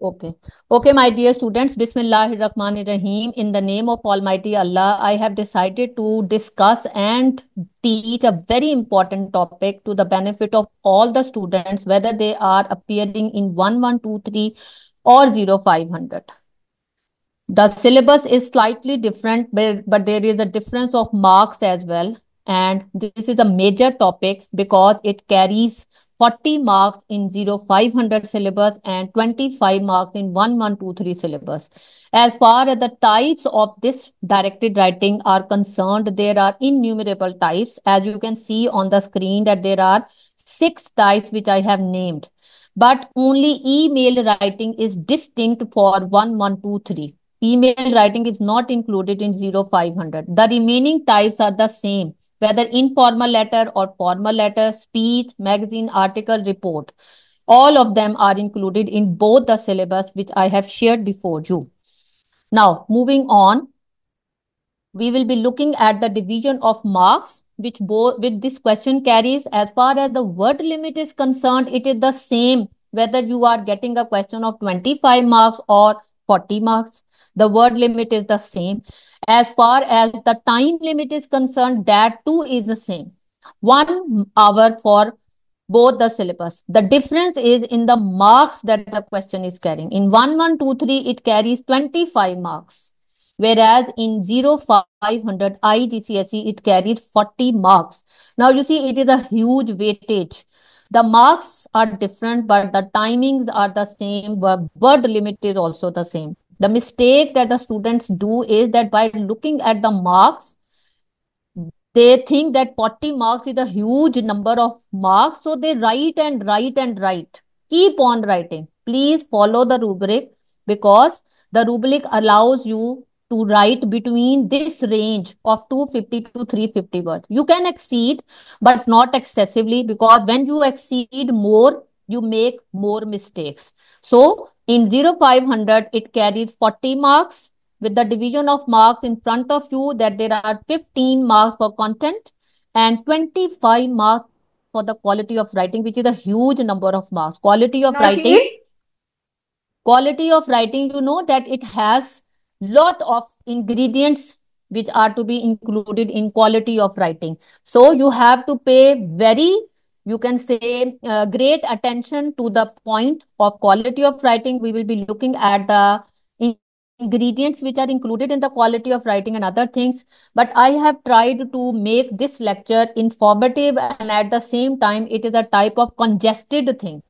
Okay. Okay, my dear students, Bismillahirrahmanirrahim. In the name of Almighty Allah, I have decided to discuss and teach a very important topic to the benefit of all the students, whether they are appearing in 1123 or 0500. The syllabus is slightly different, but there is a difference of marks as well. And this is a major topic because it carries 40 marks in 0500 syllabus and 25 marks in 1123 syllabus. As far as the types of this directed writing are concerned, there are innumerable types. As you can see on the screen that there are 6 types which I have named. But only email writing is distinct for 1123. Email writing is not included in 0500. The remaining types are the same, whether informal letter or formal letter, speech, magazine, article, report. All of them are included in both the syllabus which I have shared before you. Now, moving on, we will be looking at the division of marks which this question carries. As far as the word limit is concerned, it is the same whether you are getting a question of 25 marks or 40 marks. The word limit is the same. As far as the time limit is concerned, that too is the same. 1 hour for both the syllabus. The difference is in the marks that the question is carrying. In 1123, it carries 25 marks, whereas in 0500 IGCSE, it carries 40 marks. Now, you see, it is a huge weightage. The marks are different, but the timings are the same. Word limit is also the same. The mistake that the students do is that by looking at the marks, they think that 40 marks is a huge number of marks. So they write and write and write. Keep on writing. Please follow the rubric because the rubric allows you to write between this range of 250 to 350 words. You can exceed, but not excessively, because when you exceed more, you make more mistakes. So in 0500, it carries 40 marks with the division of marks in front of you, that there are 15 marks for content and 25 marks for the quality of writing, which is a huge number of marks. Nausheen? Quality of writing, you know that it has lot of ingredients which are to be included in quality of writing. So you have to pay very, you can say, great attention to the point of quality of writing. We will be looking at the ingredients which are included in the quality of writing and other things. But I have tried to make this lecture informative, and at the same time, it is a type of congested thing.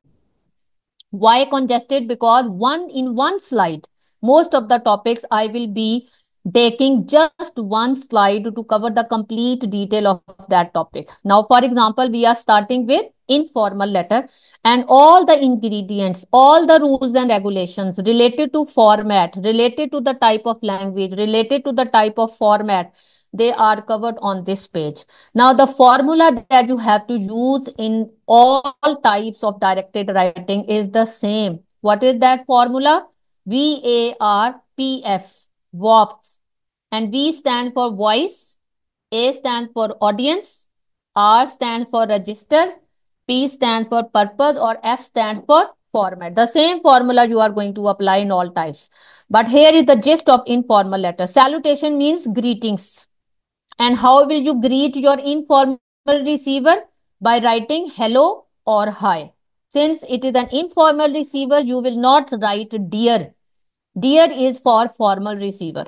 Why congested? Because in one slide, most of the topics I will be taking just one slide to cover the complete detail of that topic. Now, for example, we are starting with informal letter, and all the ingredients, all the rules and regulations related to format, related to the type of language, related to the type of format, they are covered on this page. Now, the formula that you have to use in all types of directed writing is the same. What is that formula? VARPF, WARP. And V stand for voice, A stand for audience, R stand for register, P stand for purpose, or F stand for format. The same formula you are going to apply in all types. But here is the gist of informal letter. Salutation means greetings. And how will you greet your informal receiver? By writing hello or hi. Since it is an informal receiver, you will not write dear. Dear is for formal receiver.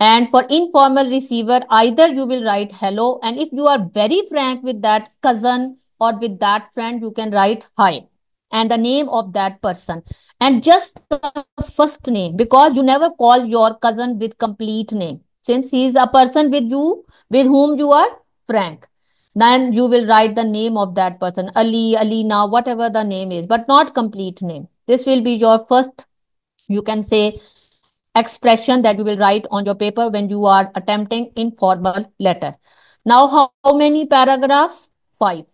And for informal receiver, either you will write hello, and if you are very frank with that cousin or with that friend, you can write hi and the name of that person and just the first name, because you never call your cousin with complete name, since he is a person with whom you are frank. Then you will write the name of that person, Ali, Alina, whatever the name is, but not complete name. This will be your first, you can say, expression that you will write on your paper when you are attempting informal letter. Now, how many paragraphs? 5.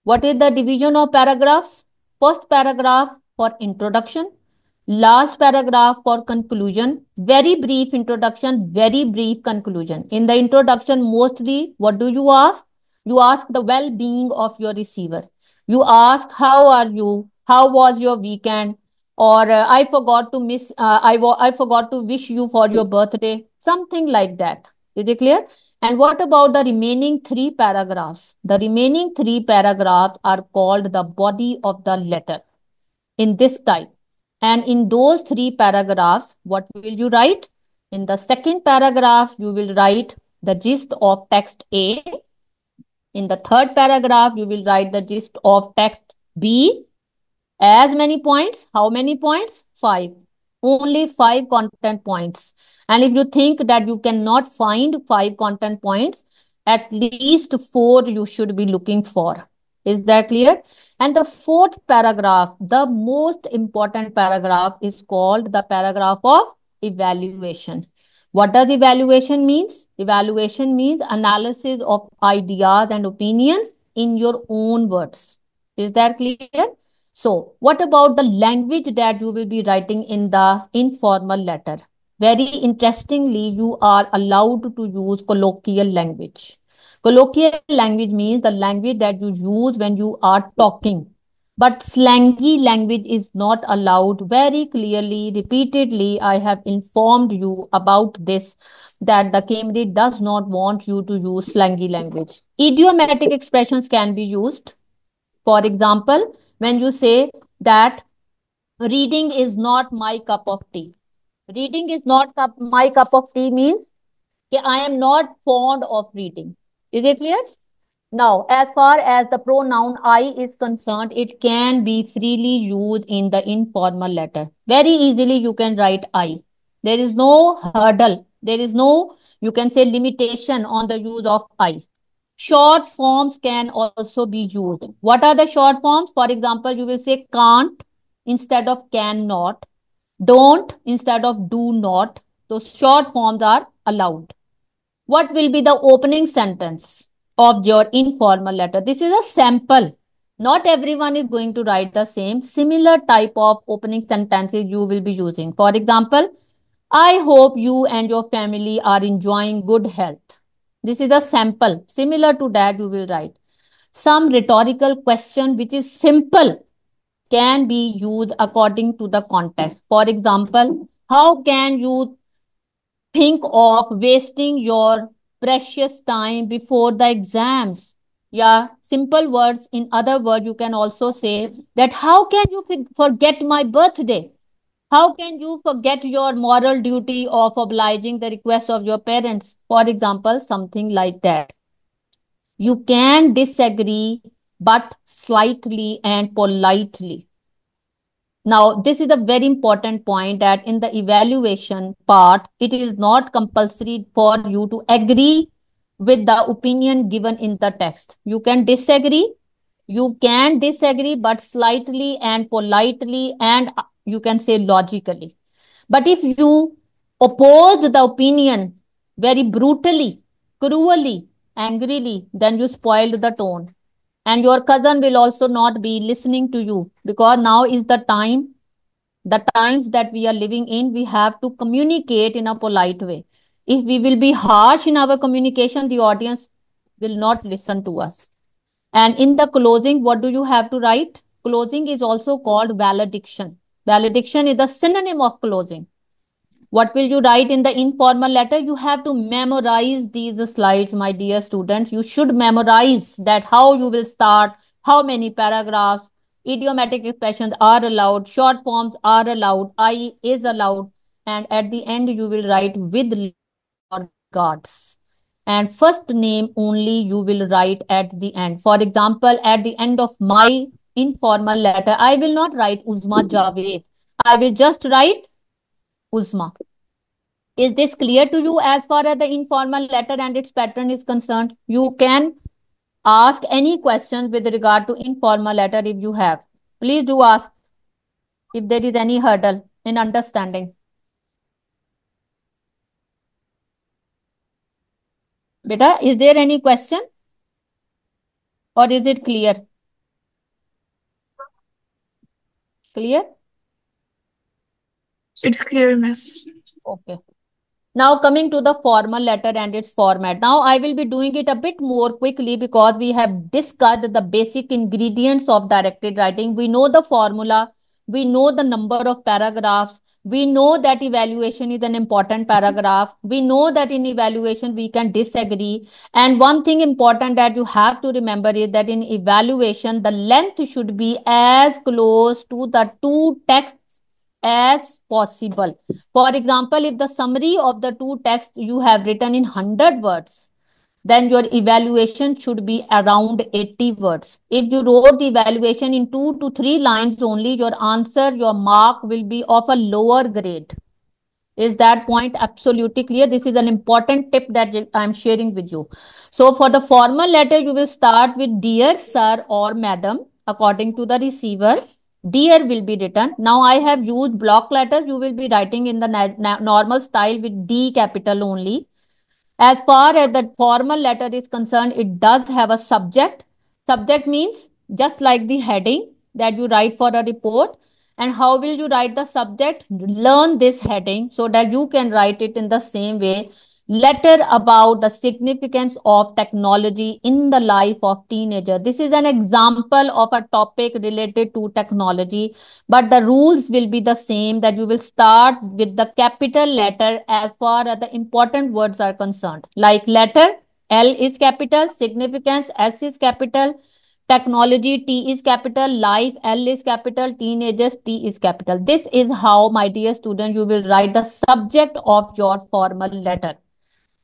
What is the division of paragraphs? First paragraph for introduction, last paragraph for conclusion, very brief introduction, very brief conclusion. In the introduction, mostly, what do you ask? You ask the well-being of your receiver. You ask, how are you? How was your weekend? or I forgot to wish you for your birthday, something like that. Is it clear? And what about the remaining three paragraphs? The remaining three paragraphs are called the body of the letter in this type. And in those three paragraphs, what will you write? In the second paragraph, you will write the gist of text A. In the third paragraph, you will write the gist of text B. As many points? How many points? Five. Only five content points. And if you think that you cannot find five content points, at least four you should be looking for. Is that clear? And the fourth paragraph, the most important paragraph, is called the paragraph of evaluation. What does evaluation means? Evaluation means analysis of ideas and opinions in your own words. Is that clear? So, what about the language that you will be writing in the informal letter? Very interestingly, you are allowed to use colloquial language. Colloquial language means the language that you use when you are talking. But slangy language is not allowed. Very clearly, repeatedly, I have informed you about this, that the Cambridge does not want you to use slangy language. Idiomatic expressions can be used. For example, when you say that reading is not my cup of tea. Reading is not my cup of tea means that I am not fond of reading. Is it clear? Now, as far as the pronoun I is concerned, it can be freely used in the informal letter. Very easily you can write I. There is no hurdle. There is no, you can say, limitation on the use of I. Short forms can also be used. What are the short forms? For example, you will say can't instead of cannot, don't instead of do not. So short forms are allowed. What will be the opening sentence of your informal letter? This is a sample. Not everyone is going to write the same. Similar type of opening sentences you will be using. For example, I hope you and your family are enjoying good health. This is a sample. Similar to that, you will write. Some rhetorical question which is simple can be used according to the context. For example, how can you think of wasting your precious time before the exams? Yeah, simple words. In other words, you can also say that how can you forget my birthday? How can you forget your moral duty of obliging the request of your parents? For example, something like that. You can disagree, but slightly and politely. Now, this is a very important point that in the evaluation part, it is not compulsory for you to agree with the opinion given in the text. You can disagree, but slightly and politely, and you can say logically. But if you oppose the opinion very brutally, cruelly, angrily, then you spoiled the tone. And your cousin will also not be listening to you, because now is the times that we are living in, we have to communicate in a polite way. If we will be harsh in our communication, the audience will not listen to us. And in the closing, what do you have to write? Closing is also called valediction. Valediction is the synonym of closing. What will you write in the informal letter? You have to memorize these slides, my dear students. You should memorize that how you will start, how many paragraphs, idiomatic expressions are allowed, short forms are allowed, I is allowed, and at the end you will write with or regards. And first name only you will write at the end. For example, at the end of my informal letter, I will not write Uzma Javed. I will just write Uzma. Is this clear to you as far as the informal letter and its pattern is concerned? You can ask any question with regard to informal letter if you have. Please do ask if there is any hurdle in understanding. Beta, is there any question or is it clear? Clear? It's clear, miss. Okay. Now coming to the formal letter and its format. Now I will be doing it a bit more quickly because we have discussed the basic ingredients of directed writing. We know the formula. We know the number of paragraphs. We know that evaluation is an important paragraph. We know that in evaluation we can disagree. And one thing important that you have to remember is that in evaluation, the length should be as close to the two texts as possible. For example, if the summary of the two texts you have written in 100 words, then your evaluation should be around 80 words. If you wrote the evaluation in 2 to 3 lines only, your answer, your mark will be of a lower grade. Is that point absolutely clear? This is an important tip that I'm sharing with you. So for the formal letter, you will start with dear sir or madam according to the receiver. Dear will be written. Now I have used block letters. You will be writing in the normal style with D capital only. As far as the formal letter is concerned, it does have a subject. Subject means just like the heading that you write for a report. And how will you write the subject? Learn this heading so that you can write it in the same way. Letter about the significance of technology in the life of teenager. This is an example of a topic related to technology, but the rules will be the same, that you will start with the capital letter as far as the important words are concerned. Like letter, L is capital, significance, S is capital, technology, T is capital, life, L is capital, teenagers, T is capital. This is how, my dear student, you will write the subject of your formal letter.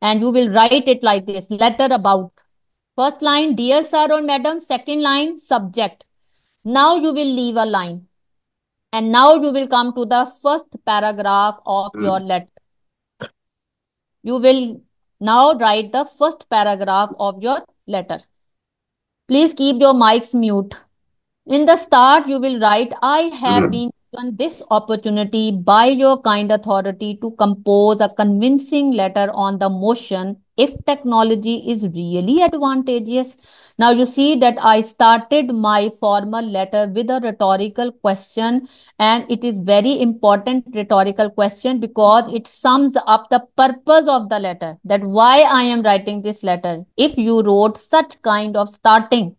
And you will write it like this: letter about. First line, dear sir or madam. Second line, subject. Now you will leave a line. And now you will come to the first paragraph of your letter. You will now write the first paragraph of your letter. Please keep your mics mute. In the start, you will write, I have been given this opportunity by your kind authority to compose a convincing letter on the motion if technology is really advantageous. Now you see that I started my formal letter with a rhetorical question, and it is very important rhetorical question because it sums up the purpose of the letter, that why I am writing this letter. If you wrote such kind of starting,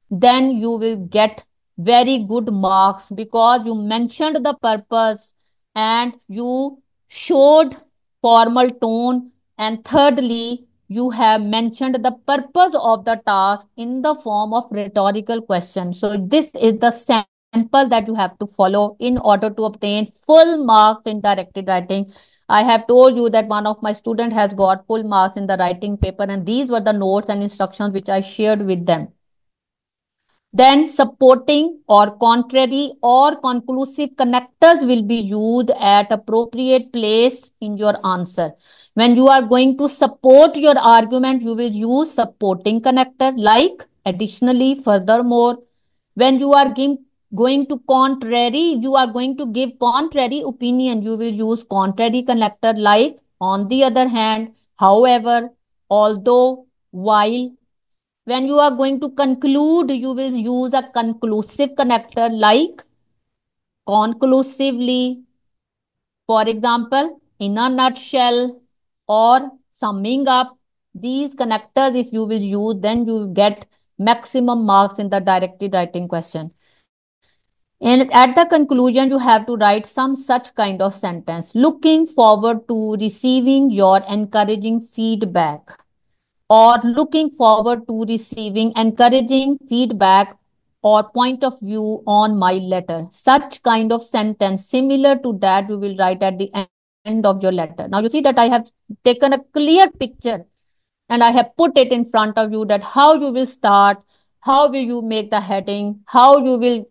then you will get very good marks because you mentioned the purpose and you showed formal tone, and thirdly you have mentioned the purpose of the task in the form of rhetorical question. So this is the sample that you have to follow in order to obtain full marks in directed writing. I have told you that one of my students has got full marks in the writing paper, and these were the notes and instructions which I shared with them. Then supporting or contrary or conclusive connectors will be used at appropriate place in your answer. When you are going to support your argument, you will use supporting connector like additionally, furthermore. When you are going to contrary, you are going to give contrary opinion, you will use contrary connector like on the other hand, however, although, while. When you are going to conclude, you will use a conclusive connector like conclusively. For example, in a nutshell or summing up. These connectors, if you will use, then you will get maximum marks in the directed writing question. And at the conclusion, you have to write some such kind of sentence. Looking forward to receiving your encouraging feedback, or looking forward to receiving encouraging feedback or point of view on my letter. Such kind of sentence similar to that you will write at the end of your letter. Now you see that I have taken a clear picture and I have put it in front of you, that how you will start, how will you make the heading, how you will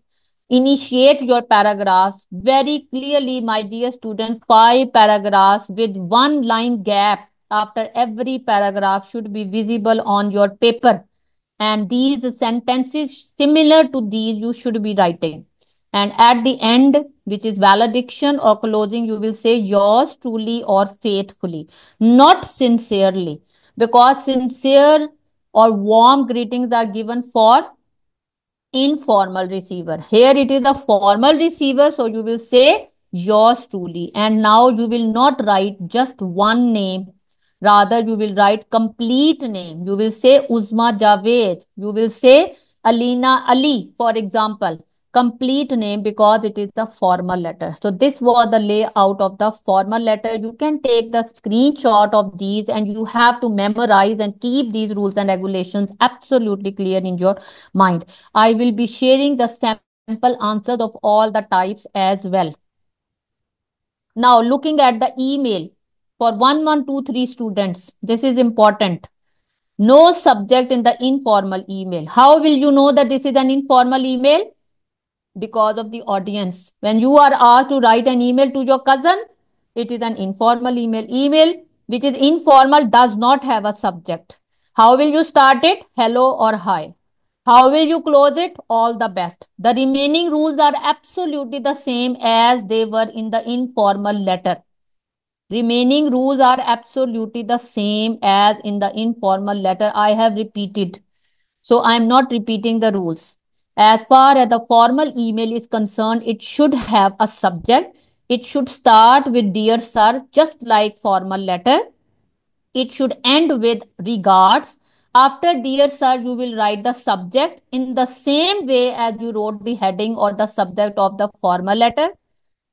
initiate your paragraphs very clearly, my dear students. 5 paragraphs with 1 line gap after every paragraph should be visible on your paper. And these sentences similar to these you should be writing. And at the end, which is valediction or closing, you will say yours truly or faithfully, not sincerely, because sincere or warm greetings are given for informal receiver. Here it is a formal receiver, so you will say yours truly. And now you will not write just one name, rather you will write complete name. You will say Uzma Javed, you will say Alina Ali, for example. complete name because it is the formal letter. So this was the layout of the formal letter. You can take the screenshot of these and you have to memorize and keep these rules and regulations absolutely clear in your mind. I will be sharing the sample answers of all the types as well. Now looking at the email for 1123 students, this is important. No subject in the informal email. How will you know that this is an informal email? Because of the audience. When you are asked to write an email to your cousin, it is an informal email. Email which is informal does not have a subject. How will you start it? Hello or hi. How will you close it? All the best. The remaining rules are absolutely the same as they were in the informal letter. Remaining rules are absolutely the same as in the informal letter. I have repeated. So I'm not repeating the rules. As far as the formal email is concerned, it should have a subject. It should start with dear sir, just like formal letter. It should end with regards. After dear sir, you will write the subject in the same way as you wrote the heading or the subject of the formal letter.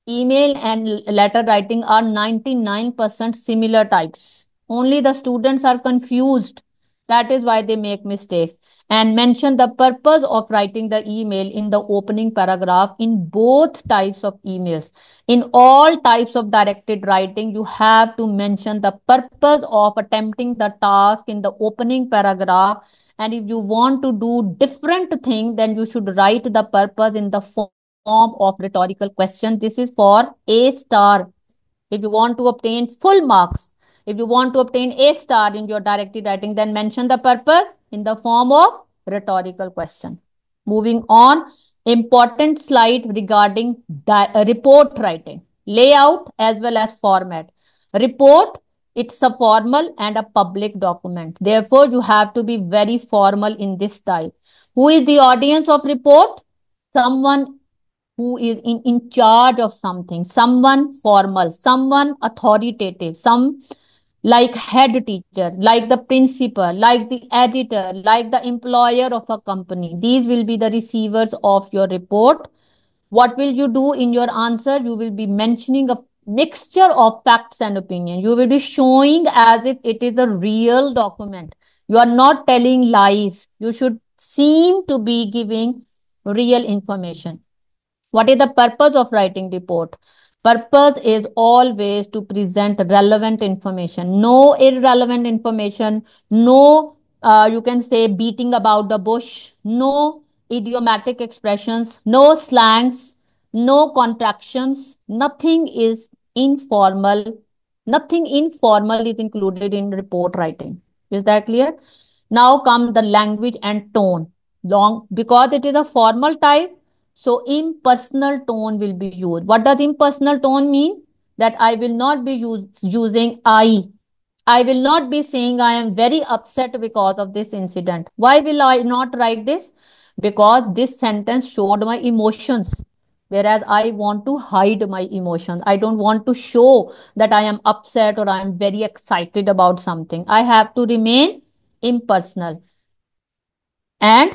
Email and letter writing are 99% similar types. Only the students are confused. That is why they make mistakes. And mention the purpose of writing the email in the opening paragraph in both types of emails. In all types of directed writing, you have to mention the purpose of attempting the task in the opening paragraph. And if you want to do different thing, then you should write the purpose in the form of rhetorical question. This is for A star. If you want to obtain full marks, if you want to obtain A star in your directed writing, then mention the purpose in the form of rhetorical question. Moving on, important slide regarding report writing, layout as well as format. Report, it's a formal and a public document. Therefore, you have to be very formal in this type. Who is the audience of report? Someone who is in charge of something, someone formal, someone authoritative, some like head teacher, like the principal, like the editor, like the employer of a company. These will be the receivers of your report. What will you do in your answer? You will be mentioning a mixture of facts and opinion. You will be showing as if it is a real document. You are not telling lies. You should seem to be giving real information. What is the purpose of writing report? Purpose is always to present relevant information. No irrelevant information. No, you can say beating about the bush. No idiomatic expressions. No slangs. No contractions. Nothing is informal. Nothing informal is included in report writing. Is that clear? Now come the language and tone. Long because it is a formal type, so impersonal tone will be used. What does impersonal tone mean? That I will not be using I. I will not be saying I am very upset because of this incident. Why will I not write this? Because this sentence showed my emotions. Whereas I want to hide my emotions. I don't want to show that I am upset or I am very excited about something. I have to remain impersonal. And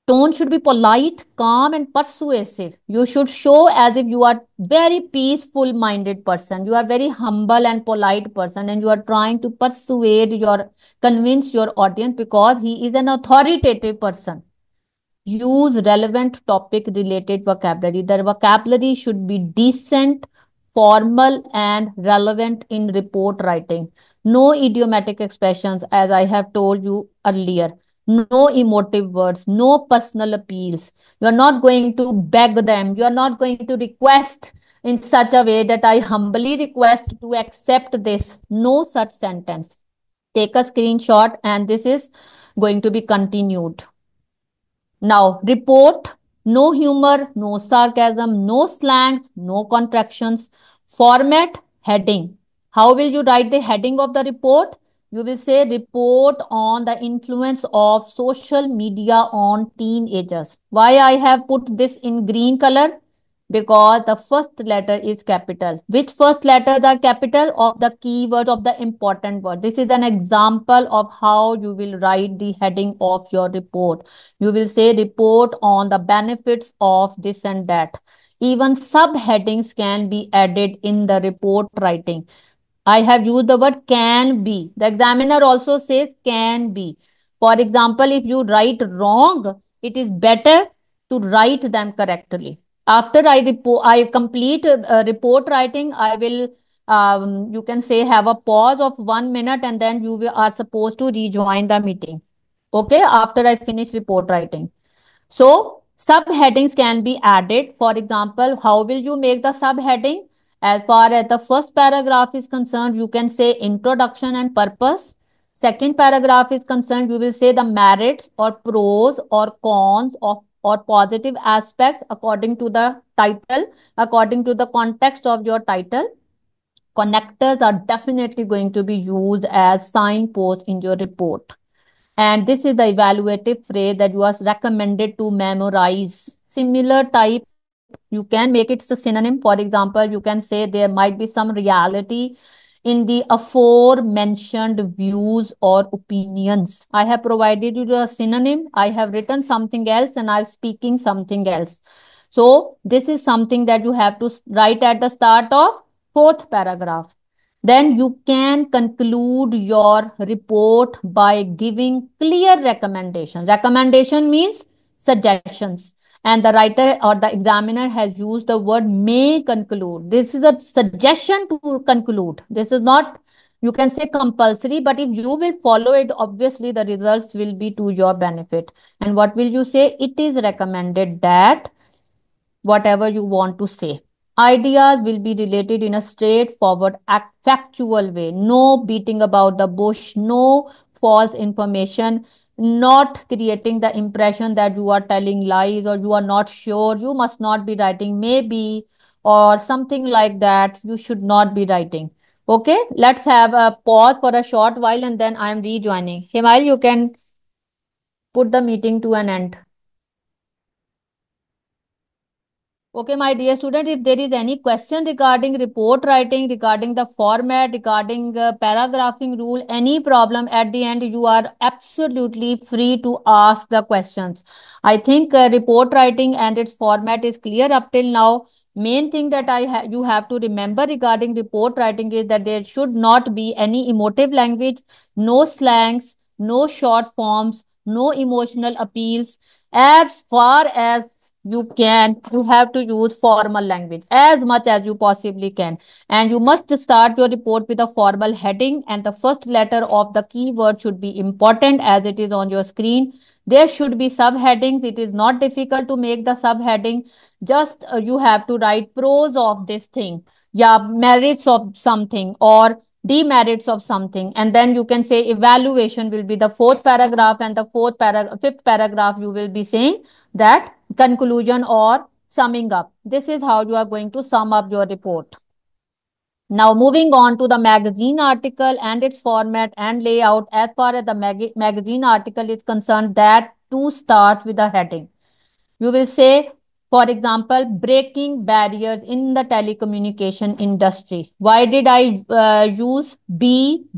tone should be polite, calm, and persuasive. You should show as if you are very peaceful minded person. You are very humble and polite person, and you are trying to convince your audience because he is an authoritative person. Use relevant topic related vocabulary. The vocabulary should be decent, formal, and relevant in report writing. No idiomatic expressions, as I have told you earlier. No emotive words, no personal appeals. You are not going to beg them. You are not going to request in such a way that I humbly request to accept this. No such sentence. Take a screenshot, and this is going to be continued. Now, report, no humor, no sarcasm, no slangs, no contractions. Format, heading. How will you write the heading of the report? You will say report on the influence of social media on teenagers. Why I have put this in green color? because the first letter is capital. Which first letter the capital of the keyword of the important word? This is an example of how you will write the heading of your report. You will say report on the benefits of this and that. Even subheadings can be added in the report writing. I have used the word can be. The examiner also says can be. For example, if you write wrong, it is better to write them correctly. After I complete report writing, I will, you can say, have a pause of 1 minute and then are supposed to rejoin the meeting. Okay, after I finish report writing. So subheadings can be added. For example, how will you make the subheading? As far as the first paragraph is concerned, you can say introduction and purpose. Second paragraph is concerned, you will say the merits or pros or cons of or positive aspects according to the title, according to the context of your title. Connectors are definitely going to be used as signposts in your report. And this is the evaluative phrase that was recommended to memorize. Similar type, you can make it a synonym. For example, you can say there might be some reality in the aforementioned views or opinions. I have provided you the synonym. I have written something else and I'm speaking something else. So this is something that you have to write at the start of fourth paragraph. Then you can conclude your report by giving clear recommendations. Recommendation means suggestions. And the writer or the examiner has used the word may conclude. This is a suggestion to conclude. This is not, you can say, compulsory, but if you will follow it, obviously the results will be to your benefit. And what will you say? It is recommended that whatever you want to say. Ideas will be related in a straightforward, factual way. No beating about the bush, no false information, not creating the impression that you are telling lies or you are not sure. You must not be writing maybe or something like that. You should not be writing. Okay, let's have a pause for a short while and then I am rejoining. Himal, you can put the meeting to an end. Okay, my dear student, if there is any question regarding report writing, regarding the format, regarding paragraphing rule, any problem at the end, you are absolutely free to ask the questions. I think report writing and its format is clear up till now. Main thing that you have to remember regarding report writing is that there should not be any emotive language, no slangs, no short forms, no emotional appeals. As far as you have to use formal language as much as you possibly can, and you must start your report with a formal heading, and the first letter of the keyword should be important as it is on your screen. There should be subheadings. It is not difficult to make the subheading. Just you have to write pros of this thing, yeah, merits of something or demerits of something, and then you can say evaluation will be the fourth paragraph, and the fifth paragraph you will be saying that conclusion or summing up. This is how you are going to sum up your report. Now moving on to the magazine article and its format and layout. As far as the magazine article is concerned, that to start with a heading. You will say, for example, breaking barriers in the telecommunication industry. Why did I use B?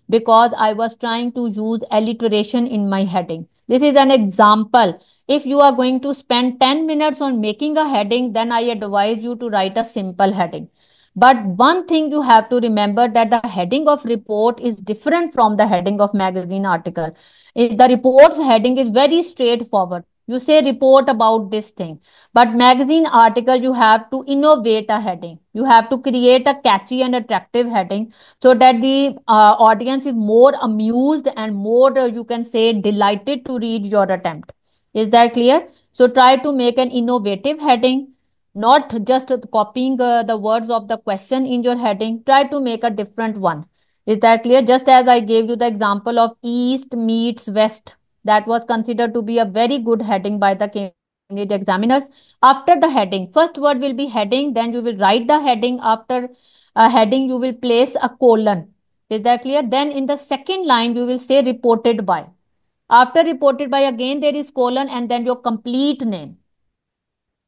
Because I was trying to use alliteration in my heading. This is an example. If you are going to spend 10 minutes on making a heading, then I advise you to write a simple heading. But one thing you have to remember that the heading of report is different from the heading of magazine article. The report's heading is very straightforward. You say report about this thing. But magazine article, you have to innovate a heading. You have to create a catchy and attractive heading so that the audience is more amused and more, you can say, delighted to read your attempt. Is that clear? So try to make an innovative heading, not just copying the words of the question in your heading. Try to make a different one. Is that clear? Just as I gave you the example of East meets West, that was considered to be a very good heading by the Cambridge examiners. After the heading, first word will be heading, then you will write the heading. After a heading, you will place a colon. Is that clear? Then in the second line, you will say reported by. After reported by, again there is colon and then your complete name.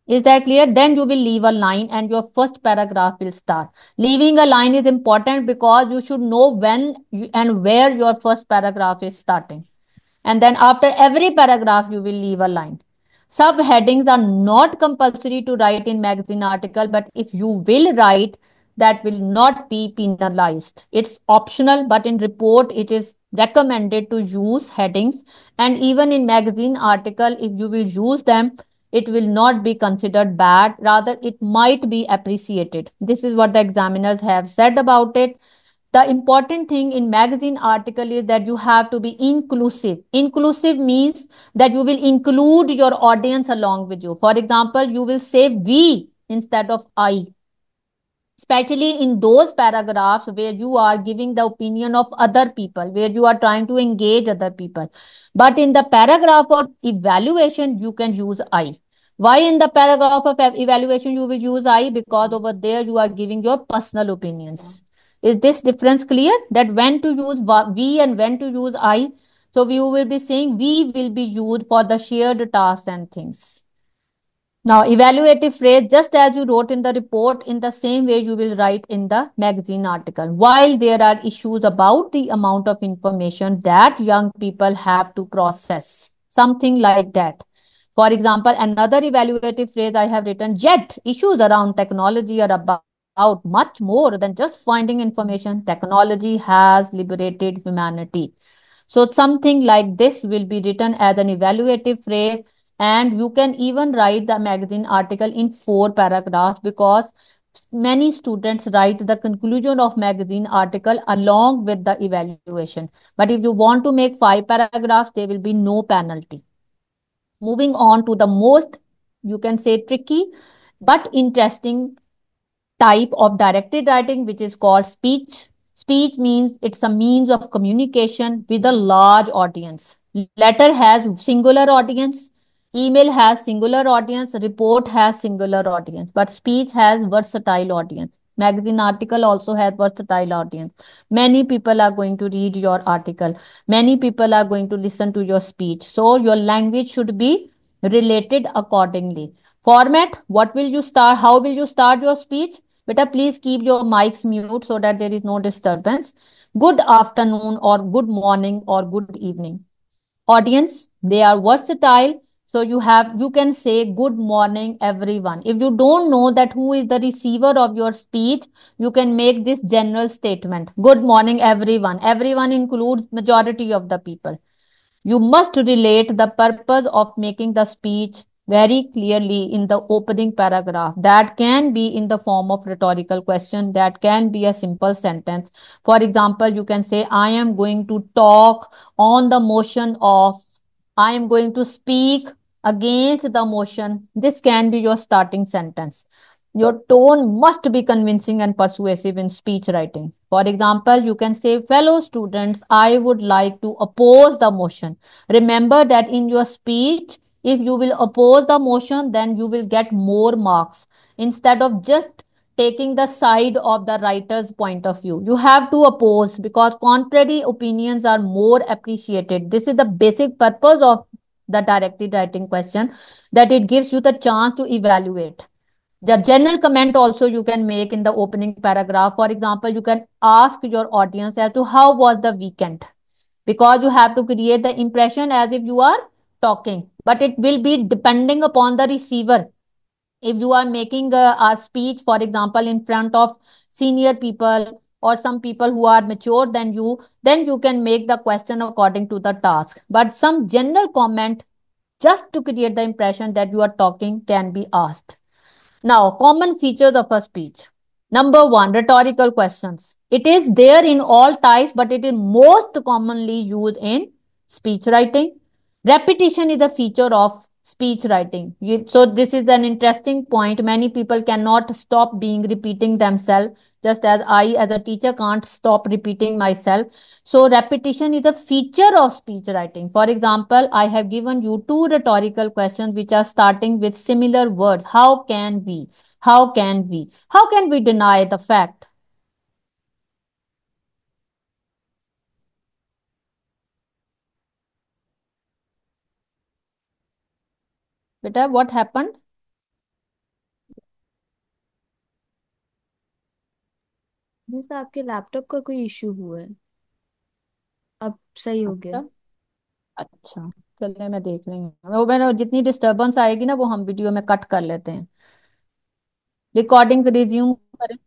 Is that clear? Then you will leave a line and your first paragraph will start. Leaving a line is important because you should know when and where your first paragraph is starting. And then after every paragraph, you will leave a line. Subheadings are not compulsory to write in magazine article, but if you will write, that will not be penalized. It's optional, but in report, it is recommended to use headings. And even in magazine article, if you will use them, it will not be considered bad. Rather, it might be appreciated. This is what the examiners have said about it. The important thing in magazine article is that you have to be inclusive. Inclusive means that you will include your audience along with you. For example, you will say we instead of I, especially in those paragraphs where you are giving the opinion of other people, where you are trying to engage other people. But in the paragraph of evaluation, you can use I. Why in the paragraph of evaluation you will use I? Because over there you are giving your personal opinions. Is this difference clear? That when to use we and when to use I? So we will be saying we will be used for the shared tasks and things. Now, evaluative phrase, just as you wrote in the report, in the same way you will write in the magazine article. While there are issues about the amount of information that young people have to process, something like that. For example, another evaluative phrase I have written, yet issues around technology are about much more than just finding information. Technology has liberated humanity. So something like this will be written as an evaluative phrase, and you can even write the magazine article in four paragraphs because many students write the conclusion of magazine article along with the evaluation. But if you want to make five paragraphs, there will be no penalty. Moving on to the most, you can say, tricky but interesting type of directed writing, which is called speech. Speech means it's a means of communication with a large audience. Letter has singular audience, email has singular audience, report has singular audience, but speech has versatile audience. Magazine article also has versatile audience. Many people are going to read your article. Many people are going to listen to your speech. So your language should be related accordingly. Format, what will you start? How will you start your speech? Beta, please keep your mics mute so that there is no disturbance. Good afternoon or good morning or good evening. Audience, they are versatile. So you can say good morning everyone. If you don't know that who is the receiver of your speech, you can make this general statement. Good morning everyone. Everyone includes majority of the people. You must relate the purpose of making the speech very clearly in the opening paragraph. That can be in the form of rhetorical question, that can be a simple sentence. For example, you can say, I am going to talk on the motion of, I am going to speak against the motion. This can be your starting sentence. Your tone must be convincing and persuasive in speech writing. For example, you can say, fellow students, I would like to oppose the motion. Remember that in your speech, if you will oppose the motion, then you will get more marks instead of just taking the side of the writer's point of view. You have to oppose because contrary opinions are more appreciated. This is the basic purpose of the directed writing question, that it gives you the chance to evaluate. The general comment also you can make in the opening paragraph. For example, you can ask your audience as to how was the weekend, because you have to create the impression as if you are talking, but it will be depending upon the receiver. If you are making a speech, for example, in front of senior people or some people who are mature than you, then you can make the question according to the task. But some general comment just to create the impression that you are talking can be asked. Now, common features of a speech. Number one, rhetorical questions. It is there in all types, but it is most commonly used in speech writing. Repetition is a feature of speech writing. So this is an interesting point. Many people cannot stop being repeating themselves, just as I, as a teacher, can't stop repeating myself. So repetition is a feature of speech writing. For example, I have given you two rhetorical questions which are starting with similar words. How can we? How can we? How can we deny the fact? Beta, what happened? जैसे आपके laptop का कोई issue हुआ है? अब सही हो गया? अच्छा। अच्छा, चलिए मैं देख रही हूँ। वो मैंने जितनी डिस्टरबेंस आएगी ना वो हम वीडियो में कट कर लेते हैं। रिकॉर्डिंग रिज्यूम करें।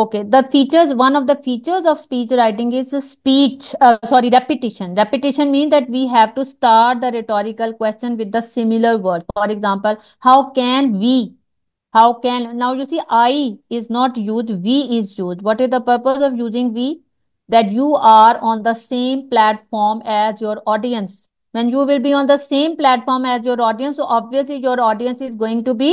Okay, the features, one of the features of speech writing is repetition. Repetition means that we have to start the rhetorical question with the similar word. For example, how can we? How can, now you see, I is not used, we is used. What is the purpose of using we? That you are on the same platform as your audience. When you will be on the same platform as your audience, so obviously your audience is going to be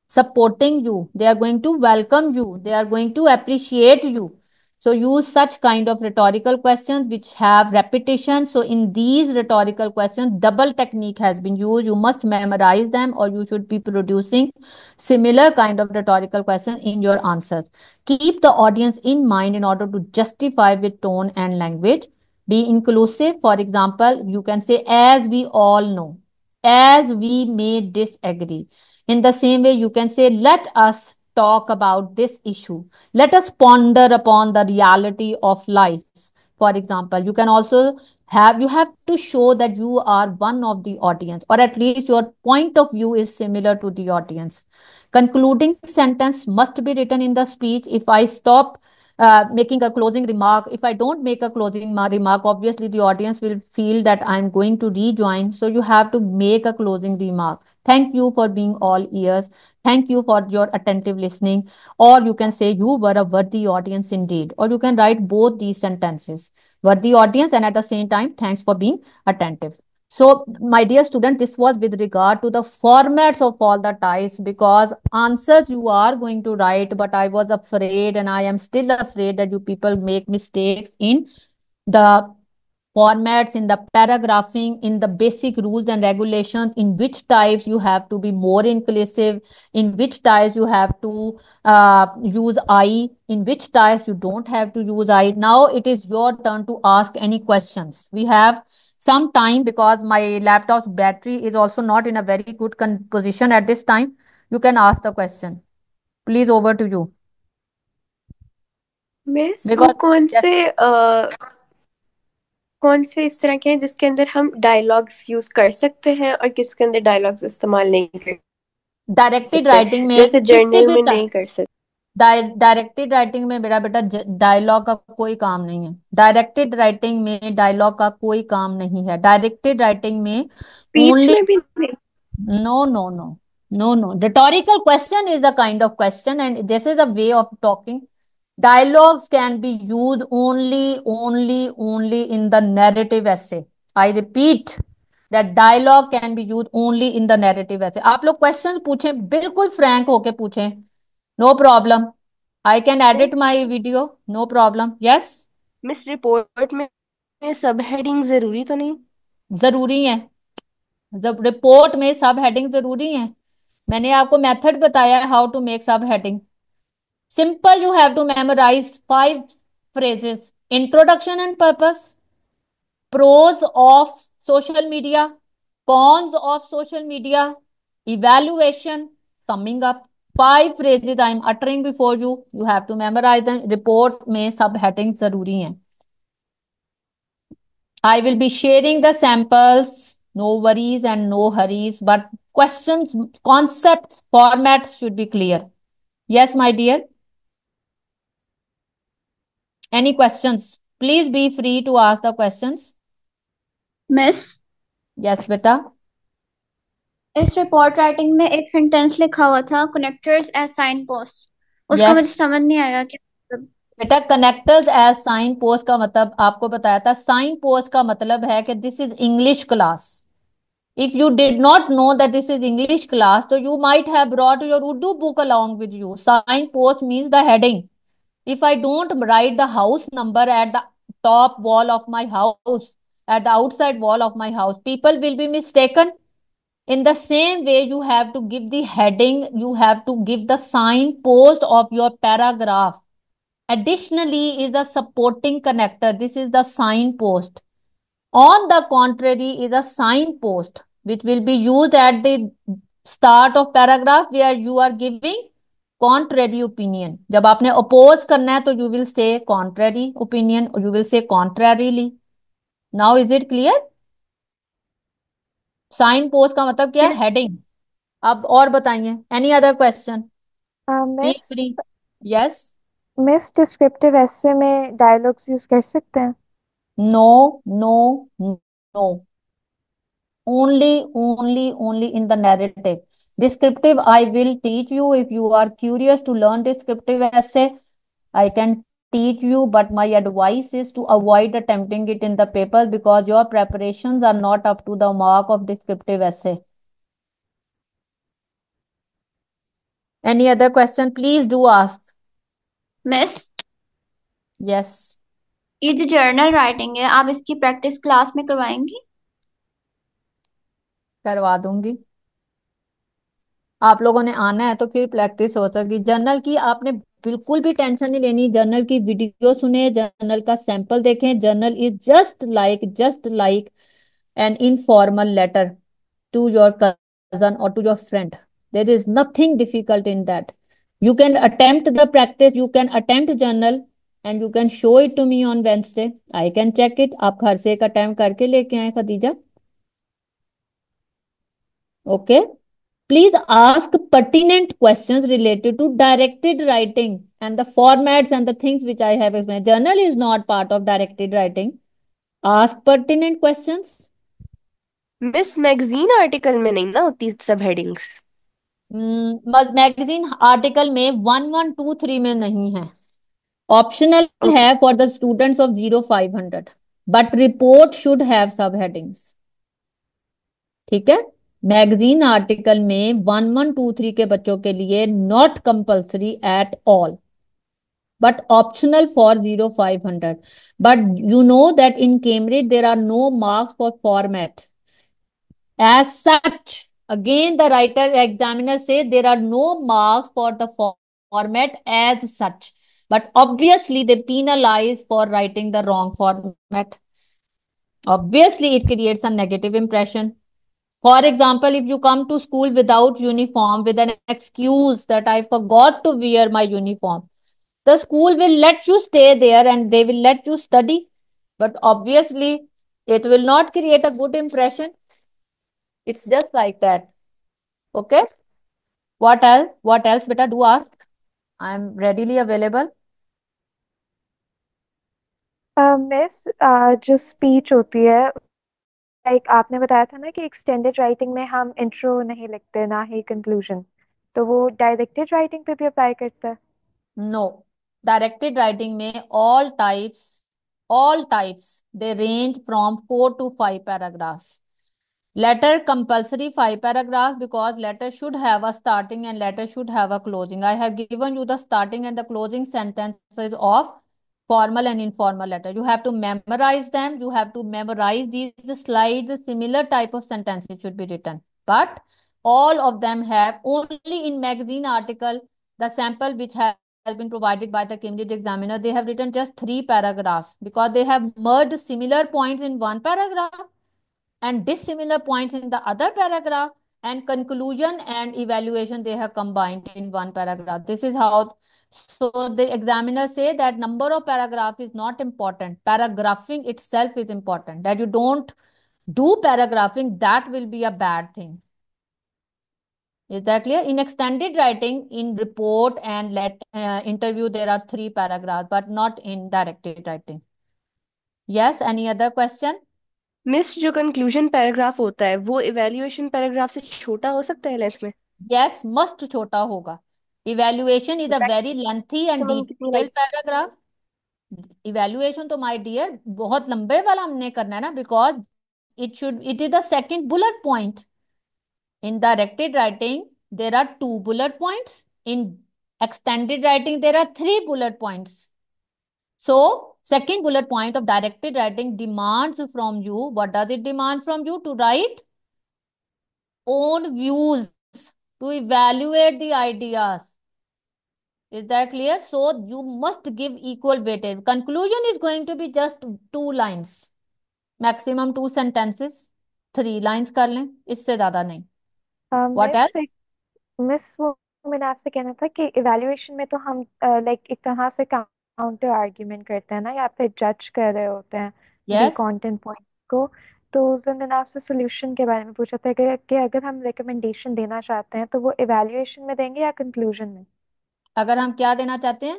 supporting you, they are going to welcome you, they are going to appreciate you. So use such kind of rhetorical questions which have repetition. So in these rhetorical questions double technique has been used. You must memorize them or you should be producing similar kind of rhetorical questions in your answers. Keep the audience in mind in order to justify with tone and language. Be inclusive. For example, you can say as we all know, as we may disagree. In the same way, you can say, let us talk about this issue. Let us ponder upon the reality of life. For example, you can also you have to show that you are one of the audience, or at least your point of view is similar to the audience. Concluding sentence must be written in the speech. If I stop making a closing remark, if I don't make a closing remark, obviously the audience will feel that I'm going to rejoin. So you have to make a closing remark. Thank you for being all ears. Thank you for your attentive listening. Or you can say, you were a worthy audience indeed. Or you can write both these sentences, worthy audience, and at the same time, thanks for being attentive. So, my dear student, this was with regard to the formats of all the types, because answers you are going to write, but I was afraid and I am still afraid that you people make mistakes in the formats, in the paragraphing, in the basic rules and regulations, in which types you have to be more inclusive, in which types you have to use I, in which types you don't have to use I. Now it is your turn to ask any questions. We have some time because my laptop's battery is also not in a very good position at this time. You can ask the question. Please, over to you. Miss वो Because yes, कौन से इस तरह के हैं जिसके अंदर हम डायलॉग्स यूज कर सकते हैं और किसके अंदर डायलॉग्स इस्तेमाल नहीं कर डायरेक्टेड सकते? राइटिंग में जैसे किससे जर्नल भी में नहीं कर सकते। डायरेक्टेड राइटिंग में मेरा बेटा डायलॉग का कोई काम नहीं है। डायरेक्टेड राइटिंग में डायलॉग का कोई काम नहीं है। डायरेक्टेड राइटिंग में स्पीच ओनली, में भी नहीं? no, no, no, no, no. Rhetorical question is the kind of question, and this is a way of talking. Dialogues can be used only in the narrative essay. I repeat that dialogue can be used only in the narrative essay. आप लोग question पूछें, बिल्कुल frank होके पूछें, no problem. I can edit my video, no problem. Yes, miss report में सब heading जरूरी तो नहीं? जरूरी है। जब रिपोर्ट में सब हेडिंग जरूरी है, मैंने आपको मेथड बताया है how to make subheading. Simple, you have to memorise 5 phrases: introduction and purpose, pros of social media, cons of social media, evaluation, summing up. 5 phrases I am uttering before you, you have to memorise them. Report में सब heading जरूरी है। I will be sharing the samples. No worries and no hurries, but questions, concepts, formats should be clear. Yes, my dear. Any questions? Please be free to ask the questions. Miss, Yes, beta. इस report writing में एक sentence लिखा हुआ था, connectors as sign post. उसका मुझे Yes. समझ नहीं आया कि मतलब। बेटा, कनेक्टर्स एज साइन पोस्ट का मतलब आपको बताया था। साइन पोस्ट का मतलब है कि this is English class. If you did not know that this is English class, so you might have brought your Urdu book along with you. Signpost means the heading. If I don't write the house number at the top wall of my house, at the outside wall of my house, people will be mistaken. In the same way, you have to give the heading, you have to give the signpost of your paragraph. Additionally, is the supporting connector. This is the signpost. On the contrary, is a signpost which will be used at the start of paragraph where you are giving contrary opinion, जब आपने oppose करना है तो you will say contrary opinion, you will say contrarily. Now is it clear? Signpost का मतलब क्या है? Yes heading. अब और बताइए, any other question? Feel miss free. Yes. Miss descriptive essay में डायलॉग्स यूज कर सकते हैं? No, no, no. Only in the narrative. Descriptive, I will teach you. If you are curious to learn descriptive essay, I can teach you, but my advice is to avoid attempting it in the paper because your preparations are not up to the mark of descriptive essay. Any other question? Please do ask. Miss, Yes, ये जो journal writing है आप इसकी practice class में करवाएंगी? करवा दूंगी। आप लोगों ने आना है तो फिर प्रैक्टिस हो सकेगी। जर्नल की आपने बिल्कुल भी टेंशन नहीं लेनी। जर्नल की वीडियो सुने, जर्नल का सैंपल देखें। Journal is just like an informal letter to your cousin और to your friend. There is nothing difficult in that. You can attempt the practice, you can attempt journal and you can show it to me on Wednesday. I can check it. आप घर से एक attempt करके लेके आए Khadija. Okay. Please ask pertinent questions related to directed writing and the formats and the things which I have explained. Journal is not part of directed writing. Ask pertinent questions. Miss magazine article में नहीं ना होती सब headings? Magazine article में 1123 में नहीं है। Optional okay. है for the students of 0500, but report should have sub headings. ठीक है। मैगजीन आर्टिकल में 1123 के बच्चों के लिए not compulsory at all, but optional for 0500. But you know that in Cambridge there are no marks for format as such. Again the writer examiner says there are no marks for the format as such, but obviously they penalize for writing the wrong format. Obviously it creates a negative impression. For example, if you come to school without uniform with an excuse that I forgot to wear my uniform, the school will let you stay there and they will let you study. But obviously, it will not create a good impression. It's just like that. Okay. What else? What else, beta? Do ask. I am readily available. Miss जो speech होती है, like आपने बताया था ना कि extended writing में हम इंट्रो नहीं लिखते ना ही कंक्लूजन, तो वो डायरेक्टेड राइटिंग पे भी अप्लाई करता है? No. Directed writing में all types, they range from 4 to 5 paragraphs. Letter compulsory 5 paragraphs because letter should have a starting and letter should have a closing. I have given you the starting and the closing sentences of formal and informal letter. You have to memorize them. You have to memorize these slides. Similar type of sentences should be written. But all of them have only in magazine article, the sample which has been provided by the Cambridge examiner, they have written just 3 paragraphs because they have merged similar points in one paragraph and dissimilar points in the other paragraph, and conclusion and evaluation they have combined in one paragraph. This is how. So the examiner say that number of paragraph is not important. Paragraphing itself is important. That you don't do paragraphing, that will be a bad thing. Is that clear? In extended writing, in report and let interview, there are 3 paragraphs, but not in directed writing. Yes, any other question? Miss जो conclusion paragraph होता है वो evaluation paragraph से छोटा हो सकता है length में? यस, मस्ट छोटा होगा। Evaluation is a very lengthy and maximum कितनी डिटेल लाइक्स? पैराग्राफ। इवेल्युएशन तो माय डियर बहुत लंबे वाला हमने करना है ना, because it is the second bullet point. In directed writing there are 2 bullet points, इन extended writing there are 3 bullet points. So second bullet point of directed writing demands from you, what does it demand from you? To write own views, to evaluate the ideas. Is that clear? So you must give equal weightage. Conclusion is going to be just 2 lines, maximum 2 sentences, 3 lines कर लें, इससे ज्यादा नहीं. What miss else? Miss वो तो मैंने आपसे कहना था कि इवैल्यूएशन में तो हम लाइक एक तरह से काउंटर आर्ग्यूमेंट करते हैं ना, या फिर जज कर रहे होते हैं दी यस। कंटेंट पॉइंट को। तो उस दिन मैंने आपसे सोल्यूशन के बारे में पूछा था कि अगर हम रिकमेंडेशन देना चाहते हैं तो वो इवैल्यूएशन में देंगे या कंक्लूजन में। अगर हम क्या देना चाहते हैं?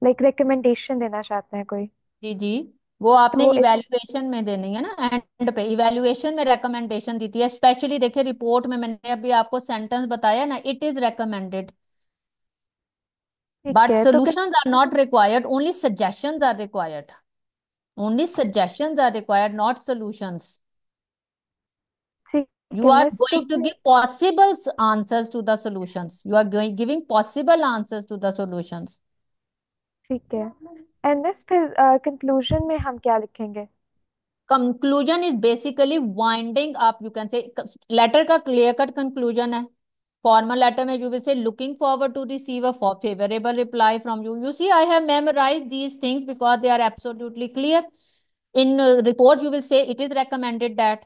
लाइक रिकमेंडेशन देना चाहते हैं कोई, जी जी। वो तो आपने वो इवैल्यूएशन में देनी है ना, एंड पे इवैल्यूएशन में रिकमेंडेशन दी थी। स्पेशली देखिए रिपोर्ट में मैंने अभी आपको सेंटेंस बताया ना, इट इज रेकमेंडेड ठीक बट है। तो solutions are not required, only suggestions are required. Only suggestions are required, not solutions. ठीक You है are मिस, तो going to फिर give possible answers to the solutions. You are giving possible answers to the solutions. ठीक है। And miss फिर conclusion में हम क्या लिखेंगे। Conclusion is basically winding up, you can say. Letter का clear cut conclusion है. Formal letter में you will say looking forward to receive a favorable reply from you. You see, I have memorized these things because they are absolutely clear. In report, you will say it is recommended that.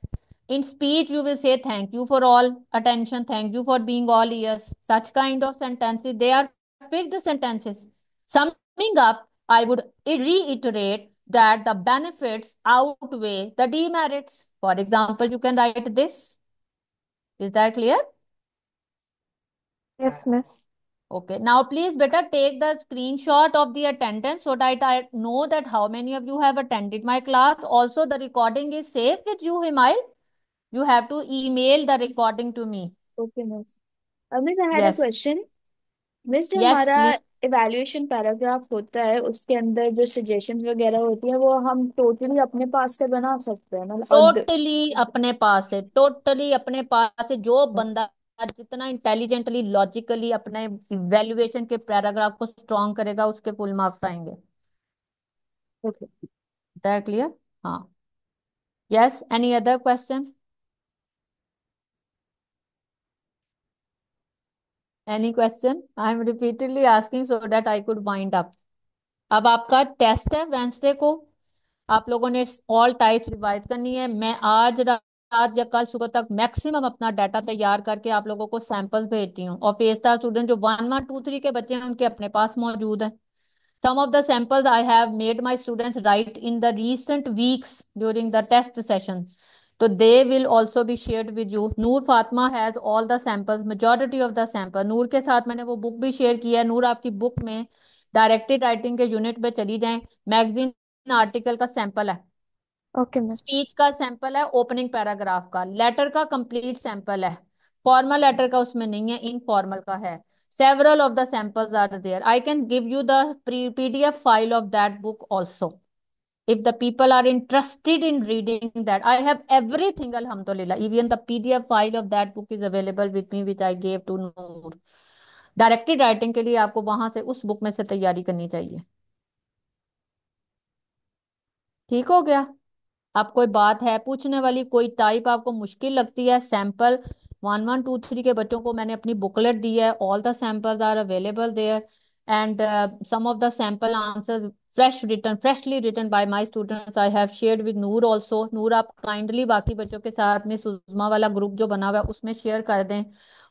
In speech, you will say thank you for all attention, thank you for being all ears. Such kind of sentences, they are fixed sentences. Summing up, I would reiterate that the benefits outweigh the demerits. For example, you can write this. Is that clear? Yes miss. Okay. Now, please better take the screenshot of the attendance so that I know that how many of you have attended my class. Also, the recording is safe with you, Himail. You have to email the recording to me. Okay miss. Miss I had a Yes. Question. Miss जो Yes, हमारा please. Evaluation paragraph होता है उसके अंदर जो suggestions वगैरह होती है वो हम टोटली अपने पास से बना सकते हैं मतलब टोटली अपने पास है, टोटली अपने पास है। जो बंदा जितना इंटेलिजेंटली लॉजिकली अपने वैल्यूएशन के पैराग्राफ को स्ट्रॉन्ग करेगा उसके फुल मार्क्स आएंगे। ओके। That clear? हाँ। Yes, any other question? Any question? I am repeatedly asking so that I could wind up. अब आपका टेस्ट है वेंसडे को। आप लोगों ने ऑल टाइप्स रिवाइज करनी है। मैं आज रात या कल सुबह तक मैक्सिमम अपना डाटा तैयार करके आप लोगों को सैंपल्स भेजती हूँ। और पेस्टा स्टूडेंट जो 1 1 2 3 के बच्चे हैं उनके अपने पास मौजूद है। Some of the samples I have made my students write in the recent weeks during the test session. So they will also be shared with you. Noor Fatma has all the samples, majority of the sample. नूर के साथ मैंने वो book भी share किया है। नूर आपकी book में directed writing के यूनिट पे चली जाएं। मैगजीन आर्टिकल का सैंपल है। Okay miss. स्पीच का सैंपल है, ओपनिंग पैराग्राफ का। लेटर का कंप्लीट सैंपल है। फॉर्मल लेटर का उसमें नहीं है, इनफॉर्मल का है। Several of the samples are there. I can give you the PDF file of that book also if the people are interested in reading that. I have everything, alhamdulillah. Even the pdf file of that book is available with me, which I gave to Noor. Directed writing के लिए आपको वहां से उस book में से तैयारी करनी चाहिए। ठीक हो गया? आप कोई बात है पूछने वाली, कोई टाइप आपको मुश्किल लगती है? सैंपल 1 1 2 3 के बच्चों को मैंने अपनी बुकलेट दी है। All the samples are available there and some of the sample answers freshly written by my students I have shared with Noor also. Noor आप काइंडली बाकी बच्चों के साथ में सुषमा वाला ग्रुप जो बना हुआ है उसमें शेयर कर दें।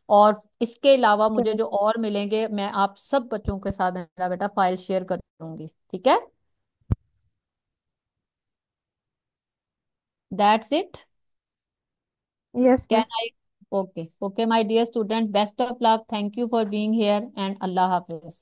और इसके अलावा ओके मुझे जो मिस। और मिलेंगे मैं आप सब बच्चों के साथ मेरा बेटा फाइल शेयर करूंगी। ठीक है? That's it. Yes Can miss. I? Okay. Okay, my dear student, best of luck. Thank you for being here and Allah Hafiz.